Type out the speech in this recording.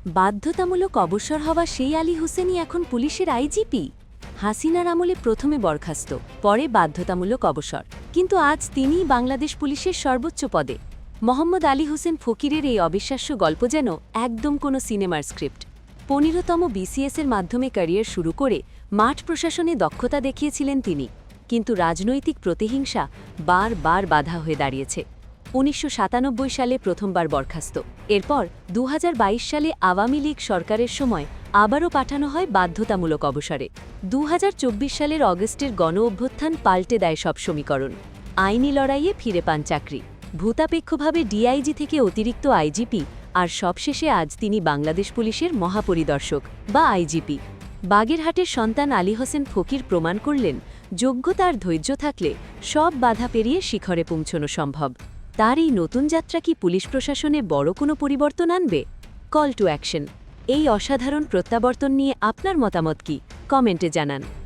বাধ্যতামূলক অবসর হওয়া সেই আলী হোসেনই এখন পুলিশের আইজিপি। হাসিনার আমলে প্রথমে বরখাস্ত, পরে বাধ্যতামূলক অবসর, কিন্তু আজ তিনিই বাংলাদেশ পুলিশের সর্বোচ্চ পদে। মোহাম্মদ আলী হোসেন ফকিরের এই অবিশ্বাস্য গল্প যেন একদম কোনো সিনেমার স্ক্রিপ্ট। ১৫তম বিসিএসের মাধ্যমে ক্যারিয়ার শুরু করে মাঠ প্রশাসনে দক্ষতা দেখিয়েছিলেন তিনি, কিন্তু রাজনৈতিক প্রতিহিংসা বারবার বাধা হয়ে দাঁড়িয়েছে। ১৯৯৭ সালে প্রথমবার বরখাস্ত, এরপর ২০২২ সালে আওয়ামী লীগ সরকারের সময় আবারও পাঠানো হয় বাধ্যতামূলক অবসরে। ২০২৪ সালের অগস্টের গণ-অভ্যুত্থান পাল্টে দেয় সব সমীকরণ। আইনি লড়াইয়ে ফিরে পান চাকরি, ভূতাপেক্ষভাবে ডিআইজি থেকে অতিরিক্ত আইজিপি, আর সবশেষে আজ তিনি বাংলাদেশ পুলিশের মহাপরিদর্শক বা আইজিপি। বাগেরহাটের সন্তান আলী হোসেন ফকির প্রমাণ করলেন, যোগ্যতা আর ধৈর্য থাকলে সব বাধা পেরিয়ে শিখরে পৌঁছানো সম্ভব। তার এই নতুন যাত্রা কি পুলিশ প্রশাসনে বড় কোনো পরিবর্তন আনবে? Call to action. এই অসাধারণ প্রত্যাবর্তন নিয়ে আপনার মতামত কি? কমেন্টে জানান।